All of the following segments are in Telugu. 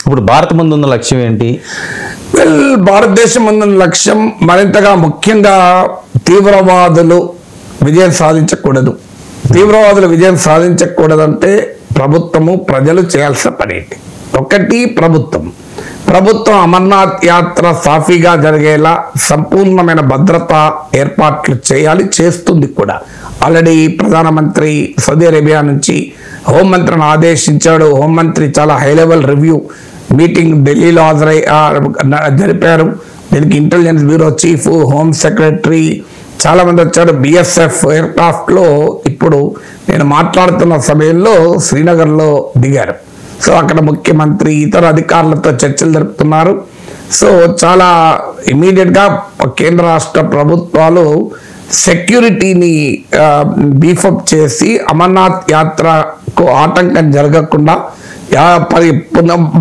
ఇప్పుడు భారత ముందున్న లక్ష్యం ఏంటి? భారతదేశం ముందున్న లక్ష్యం మరింతగా ముఖ్యంగా తీవ్రవాదులు విజయం సాధించకూడదు. తీవ్రవాదులు విజయం సాధించకూడదంటే ప్రభుత్వము ప్రజలు చేయాల్సిన పని ఏంటి? ఒకటి, ప్రభుత్వం అమర్నాథ్ యాత్ర సాఫీగా జరిగేలా సంపూర్ణమైన భద్రతా ఏర్పాట్లు చేయాలి, చేస్తుంది కూడా. ఆల్రెడీ ప్రధానమంత్రి సౌదీ అరేబియా నుంచి హోంమంత్రిని ఆదేశించాడు. హోంమంత్రి చాలా హై లెవెల్ రివ్యూ మీటింగ్ ఢిల్లీలో జరిపారు. దీనికి intelligence bureau chief, home secretary చాలా మంది వచ్చారు. బిఎస్ఎఫ్ ఎయిర్క్రాఫ్ట్ లో ఇప్పుడు నేను మాట్లాడుతున్న సమయంలో శ్రీనగర్లో దిగారు. సో అక్కడ ముఖ్యమంత్రి ఇతర అధికారులతో చర్చలు జరుపుతున్నారు. సో చాలా ఇమీడియట్ గా కేంద్ర రాష్ట్ర ప్రభుత్వాలు సెక్యూరిటీని బీఫప్ చేసి అమర్నాథ్ యాత్రకు ఆటంకం జరగకుండా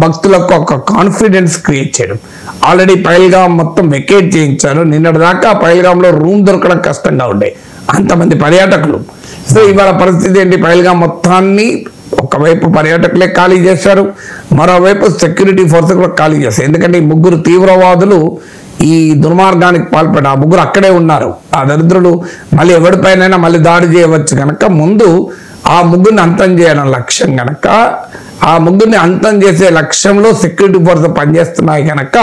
భక్తులకు ఒక కాన్ఫిడెన్స్ క్రియేట్ చేయడం. ఆల్రెడీ పహల్గాం మొత్తం వెకేట్ చేయించారు. నిన్నటి దాకా పహల్గాంలో రూమ్ దొరకడం కష్టంగా ఉండే అంతమంది పర్యాటకులు. సో ఇవాళ పరిస్థితి ఏంటి? పహల్గాం మొత్తాన్ని ఒకవైపు పర్యాటకులే ఖాళీ చేశారు, మరోవైపు సెక్యూరిటీ ఫోర్స్ కూడా ఖాళీ చేశారు. ఎందుకంటే ఈ ముగ్గురు తీవ్రవాదులు ఈ దుర్మార్గానికి పాల్పడి ఆ ముగ్గురు అక్కడే ఉన్నారు. ఆ దరిద్రులు మళ్ళీ ఎవరిపైనైనా మళ్ళీ దాడి చేయవచ్చు కనుక ముందు ఆ ముగ్గురిని అంతం చేయడం లక్ష్యం కనుక ఆ ముగ్గురిని అంతం చేసే లక్ష్యంలో సెక్యూరిటీ ఫోర్స్ పనిచేస్తున్నాయి కనుక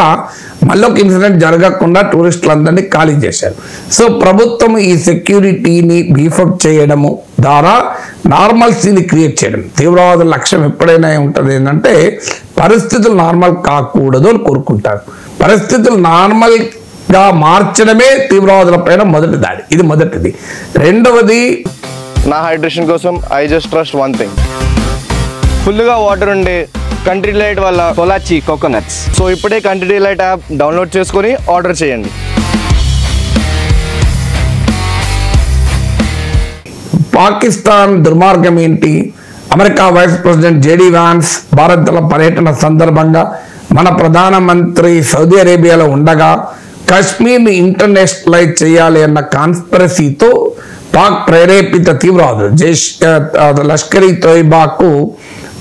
మళ్ళీ ఒక ఇన్సిడెంట్ జరగకుండా టూరిస్టులందరినీ ఖాళీ చేశారు. సో ప్రభుత్వం ఈ సెక్యూరిటీని బీఫప్ చేయడము ద్వారా నార్మల్సీని క్రియేట్ చేయడం. తీవ్రవాదుల లక్ష్యం ఎప్పుడైనా ఉంటుంది ఏంటంటే పరిస్థితులు నార్మల్ కాకూడదు అని కోరుకుంటారు. పరిస్థితులు నార్మల్ గా మార్చడమే తీవ్రవాదుల పైన మొదటి దాడి. ఇది మొదటిది. రెండవది, నా హైడ్రేషన్ కోసం I just trust one thing, ఫుల్గా వాటర్ ఉండే కంట్రీ డిలైట్ వల్ల పొలాచి కోకోనట్స్. సో ఇప్పుడే కంట్రీ డిలైట్ యాప్ డౌన్లోడ్ చేసుకొని ఆర్డర్ చేయండి. పాకిస్తాన్ దుర్మార్గం ఏంటి? America vice president JD Vance భారత్ల పర్యటన సందర్భంగా మన ప్రధానమంత్రి సౌదీ అరేబియాలో ఉండగా కాశ్మీర్ని ఇంటర్నేషనలైజ్ చేయాలి అన్న కాన్స్పిరసీతో పాక్ ప్రేరేపిత తీవ్రవాదులు లష్కర్ ఈ తోయిబాకు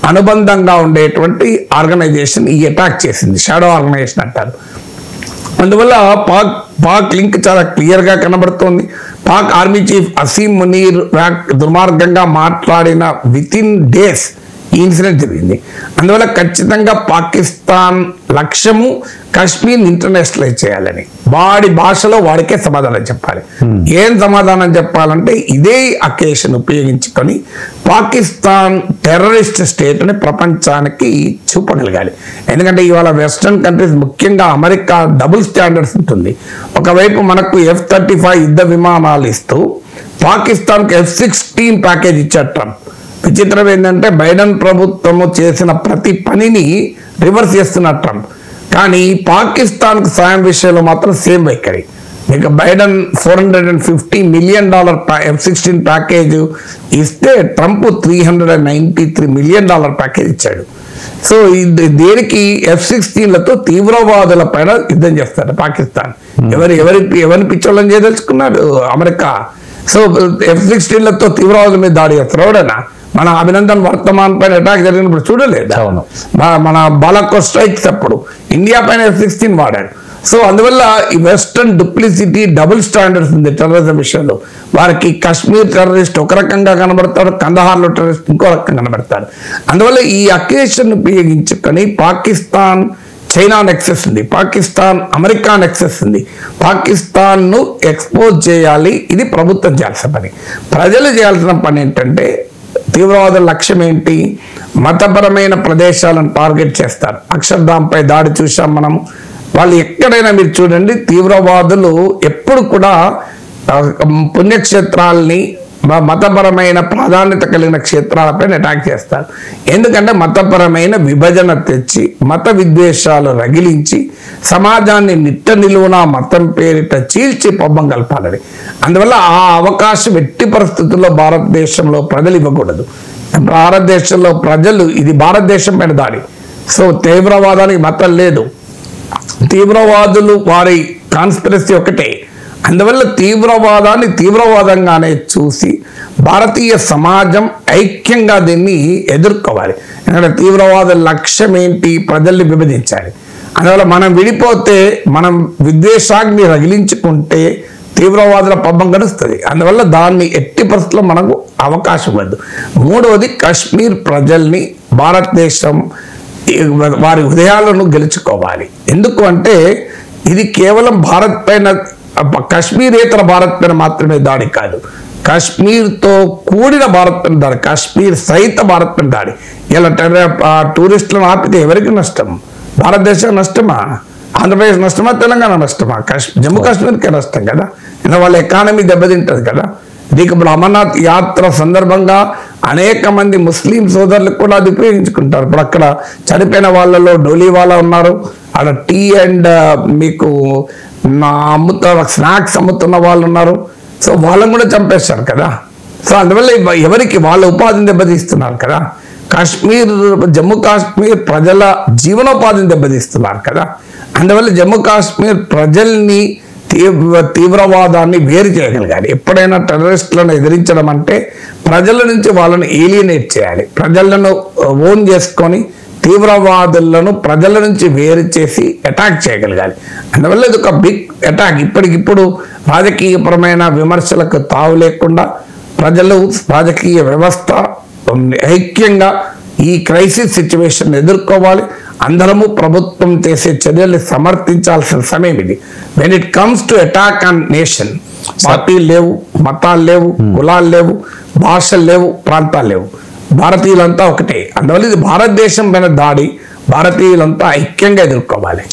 అనుబంధంగా ఉండేటువంటి ఆర్గనైజేషన్ ఈ అటాక్ చేసింది. షాడో ఆర్గనైజేషన్ అంటారు. అందువల్ల పాక్ లింక్ చాలా క్లియర్గా కనబడుతోంది. పాక్ ఆర్మీ చీఫ్ అసీం మునీర్ దుర్మార్గంగా మాట్లాడిన విత్ ఇన్ డేస్ ఈ ఇన్సిడెంట్ జరిగింది. అందువల్ల ఖచ్చితంగా పాకిస్తాన్ లక్ష్యము కాశ్మీర్ ఇంటర్నేషనలైజ్ చేయాలని వాడి భాషలో వాడికే సమాధానం చెప్పాలి. ఏం సమాధానం చెప్పాలంటే ఇదే అకేషన్ ఉపయోగించుకొని పాకిస్తాన్ టెర్రరిస్ట్ స్టేట్ అని ప్రపంచానికి చూపగలగాలి. ఎందుకంటే ఇవాళ వెస్టర్న్ కంట్రీస్ ముఖ్యంగా అమెరికా డబుల్ స్టాండర్డ్స్ ఉంటుంది. ఒకవైపు మనకు F-35 యుద్ధ విమానాలు ఇస్తూ పాకిస్తాన్కి F-16 ప్యాకేజ్ ఇచ్చారు ట్రంప్. విచిత్రం ఏంటంటే బైడెన్ ప్రభుత్వము చేసిన ప్రతి పనిని రివర్స్ చేస్తున్నారు ట్రంప్. కానీ పాకిస్తాన్కు సాయం విషయంలో మాత్రం సేమ్ వైఖరి. మీకు బైడెన్ $450 million F-16 ప్యాకేజ్ ఇస్తే ట్రంప్ $393 million ప్యాకేజ్ ఇచ్చాడు. సో దేనికి F-16లతో తీవ్రవాదుల పైన యుద్ధం చేస్తారు పాకిస్తాన్. ఎవరిని పిచ్చోళ్ళని చేయదలుచుకున్నాడు అమెరికా. సో F-16లతో తీవ్రవాదుల మీద దాడి చేస్తారు. ఎవడైనా మన అభినందన్ వర్తమాన్ పైన అటాక్ జరిగినప్పుడు చూడలేదు. మన బాలాకోట్ స్ట్రైక్స్ అప్పుడు ఇండియా పైన F-16 వాడాడు. సో అందువల్ల ఈ వెస్టర్న్ డూప్లిసిటీ డబుల్ స్టాండర్డ్స్ ఉంది టెర్రరిజం విషయంలో. వారికి కాశ్మీర్ టెర్రరిస్ట్ ఒక రకంగా కనబడతాడు, కందహార్లో టెర్రరిస్ట్ ఇంకో రకంగా కనబడతాడు. అందువల్ల ఈ అకేషన్ ఉపయోగించుకొని పాకిస్తాన్ చైనా నెక్సెస్ ఉంది, పాకిస్తాన్ అమెరికా నెక్సెస్ ఉంది. పాకిస్తాన్ను ఎక్స్పోజ్ చేయాలి. ఇది ప్రభుత్వం చేయాల్సిన పని. ప్రజలు చేయాల్సిన పని ఏంటంటే తీవ్రవాదుల లక్ష్యం ఏంటి? మతపరమైన ప్రదేశాలను టార్గెట్ చేస్తారు. అక్షర్ధాంపై దాడి చూసాం మనం. వాళ్ళు ఎక్కడైనా మీరు చూడండి, తీవ్రవాదులు ఎప్పుడు కూడా పుణ్యక్షేత్రాలని మతపరమైన ప్రాధాన్యత కలిగిన క్షేత్రాలపైన అటాక్ చేస్తారు. ఎందుకంటే మతపరమైన విభజన తెచ్చి మత విద్వేషాలు రగిలించి సమాజాన్ని నిట్ట నిలువున మతం పేరిట చీల్చి పబ్బం కలపాలని. అందువల్ల ఆ అవకాశం ఎట్టి పరిస్థితుల్లో భారతదేశంలో ప్రజలు ఇవ్వకూడదు. భారతదేశంలో ప్రజలు ఇది భారతదేశం పైన దాడి. సో తీవ్రవాదానికి మతం లేదు. తీవ్రవాదులు వారి కాన్స్పిరసీ ఒకటే. అందువల్ల తీవ్రవాదాన్ని తీవ్రవాదంగానే చూసి భారతీయ సమాజం ఐక్యంగా దీన్ని ఎదుర్కోవాలి. ఎందుకంటే తీవ్రవాద లక్ష్యం ఏంటి? ప్రజల్ని విభజించాలి. అందువల్ల మనం విడిపోతే, మనం విద్వేషాగ్ని రగిలించుకుంటే తీవ్రవాదుల పబ్బం గడుస్తుంది. అందువల్ల దాన్ని ఎట్టి పరిస్థితుల్లో మనకు అవకాశం వద్దు. మూడవది, కాశ్మీర్ ప్రజల్ని భారతదేశం వారి హృదయాలను గెలుచుకోవాలి. ఎందుకు అంటే ఇది కేవలం భారత్ పైన, కాశ్మీరేతర భారత్ పైన మాత్రమే దాడి కాదు, కాశ్మీర్తో కూడిన భారత్ పైన దాడి, కాశ్మీర్ సహిత భారత్ పైన దాడి. ఇలా టూరిస్టులను ఆపితే ఎవరికి నష్టం? భారతదేశం నష్టమా? ఆంధ్రప్రదేశ్ నష్టమా? తెలంగాణ నష్టమా? జమ్మూ కాశ్మీర్కే నష్టం కదా. ఇలా వాళ్ళ ఎకానమీ దెబ్బతింటుంది కదా. దీనికి ఇప్పుడు అమర్నాథ్ యాత్ర సందర్భంగా అనేక మంది ముస్లిం సోదరులకు కూడా అది ఉపయోగించుకుంటారు. ఇప్పుడు అక్కడ చనిపోయిన వాళ్ళలో డోలీవాలా ఉన్నారు, అక్కడ టీ అండ్ మీకు స్నాక్స్ అమ్ముతున్న వాళ్ళు ఉన్నారు. సో వాళ్ళని కూడా చంపేస్తారు కదా. సో అందువల్ల ఎవరికి వాళ్ళ ఉపాధిని దెబ్బతీస్తున్నారు కదా. జమ్మూ కాశ్మీర్ ప్రజల జీవనోపాధిని దెబ్బతీస్తున్నారు కదా. అందువల్ల జమ్మూ కాశ్మీర్ ప్రజల్ని తీవ్రవాదాన్ని వేరు చేయగలగాలి. ఎప్పుడైనా టెర్రరిస్టులను ఎదిరించడం అంటే ప్రజల నుంచి వాళ్ళని ఏలియనేట్ చేయాలి, ప్రజలను ఓన్ చేసుకొని తీవ్రవాదులను ప్రజల నుంచి వేరు చేసి అటాక్ చేయగలగాలి. అందువల్ల ఇది ఒక బిగ్ అటాక్. ఇప్పటికిప్పుడు రాజకీయపరమైన విమర్శలకు తావు లేకుండా ప్రజలు, రాజకీయ వ్యవస్థ ఐక్యంగా ఈ క్రైసిస్ సిచ్యువేషన్ ఎదుర్కోవాలి. అందరము ప్రభుత్వం చేసే చర్యల్ని సమర్థించాల్సిన సమయం ఇది. When it comes to attack on nation, పార్టీలు లేవు, మతాలు లేవు, కులాలు లేవు, భాషలు లేవు, ప్రాంతాలు లేవు, భారతీయులంతా ఒకటే. అందువల్ల ఇది భారతదేశం పైన దాడి, భారతీయులంతా ఐక్యంగా ఎదుర్కోవాలి.